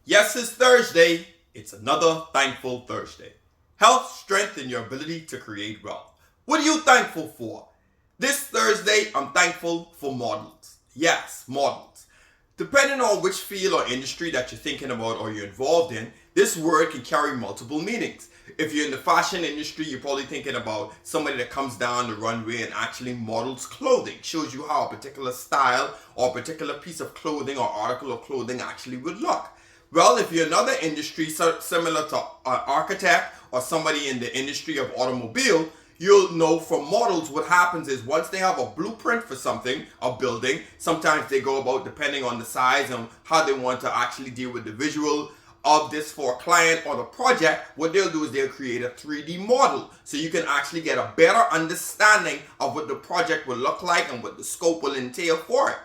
Yes, it's Thursday. It's another thankful Thursday. Health, strength, and your ability to create wealth. What are you thankful for? This Thursday, I'm thankful for models. Yes, models. Depending on which field or industry that you're thinking about or you're involved in, this word can carry multiple meanings. If you're in the fashion industry, you're probably thinking about somebody that comes down the runway and actually models clothing, shows you how a particular style or a particular piece of clothing or article of clothing actually would look. Well, if you're another industry similar to an architect or somebody in the industry of automobile, you'll know from models what happens is once they have a blueprint for something, a building, sometimes they go about depending on the size and how they want to actually deal with the visual of this for a client or the project. What they'll do is they'll create a 3D model so you can actually get a better understanding of what the project will look like and what the scope will entail for it.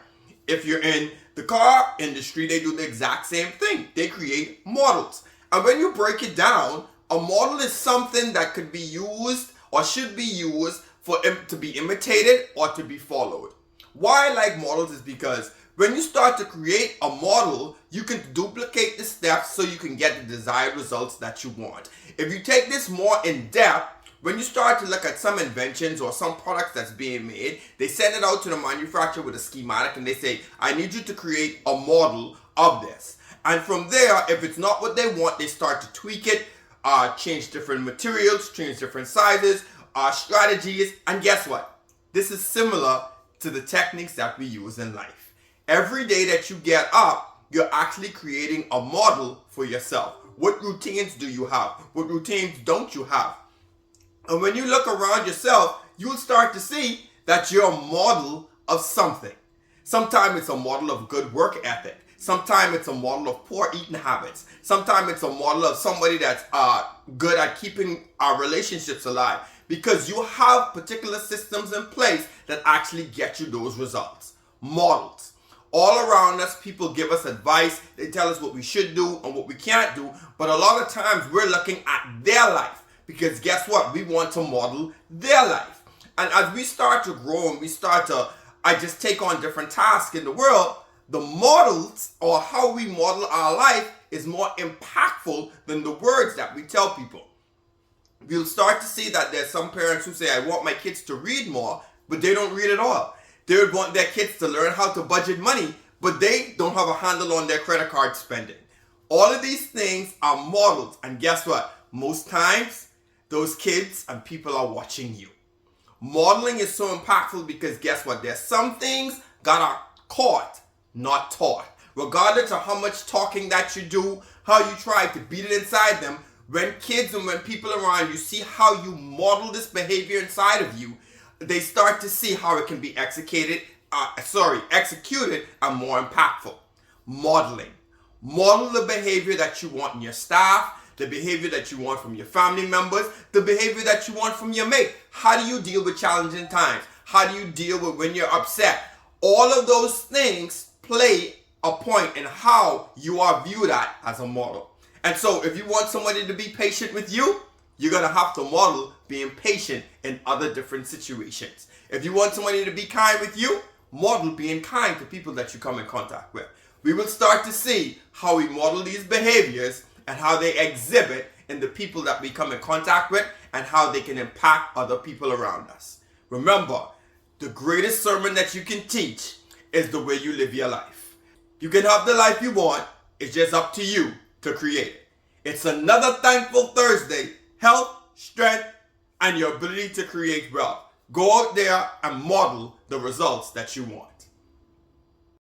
If you're in the car industry, they do the exact same thing. They create models. And when you break it down, a model is something that could be used or should be used for to be imitated or to be followed. Why I like models is because when you start to create a model, you can duplicate the steps so you can get the desired results that you want. If you take this more in depth, when you start to look at some inventions or some products that's being made, they send it out to the manufacturer with a schematic and they say, I need you to create a model of this. And from there, if it's not what they want, they start to tweak it, change different materials, change different sizes, strategies, and guess what? This is similar to the techniques that we use in life. Every day that you get up, you're actually creating a model for yourself. What routines do you have? What routines don't you have? And when you look around yourself, you'll start to see that you're a model of something. Sometimes it's a model of good work ethic. Sometimes it's a model of poor eating habits. Sometimes it's a model of somebody that's good at keeping our relationships alive. Because you have particular systems in place that actually get you those results. Models. All around us, people give us advice. They tell us what we should do and what we can't do. But a lot of times we're looking at their life. Because guess what? We want to model their life. And as we start to grow and we start to, just take on different tasks in the world, the models or how we model our life is more impactful than the words that we tell people. We'll start to see that there's some parents who say, I want my kids to read more, but they don't read at all. They would want their kids to learn how to budget money, but they don't have a handle on their credit card spending. All of these things are models. And guess what? Most times, those kids and people are watching you. Modeling is so impactful because guess what? There's some things that are caught, not taught. Regardless of how much talking that you do, how you try to beat it inside them, when kids and when people around you see how you model this behavior inside of you, they start to see how it can be executed and more impactful. Modeling. Model the behavior that you want in your staff, the behavior that you want from your family members, the behavior that you want from your mate. How do you deal with challenging times? How do you deal with when you're upset? All of those things play a point in how you are viewed at as a model. And so if you want somebody to be patient with you, you're going to have to model being patient in other different situations. If you want somebody to be kind with you, model being kind to people that you come in contact with. We will start to see how we model these behaviors and how they exhibit in the people that we come in contact with and how they can impact other people around us. Remember, the greatest sermon that you can teach is the way you live your life. You can have the life you want. It's just up to you to create it. It's another thankful Thursday. Health, strength, and your ability to create wealth. Go out there and model the results that you want.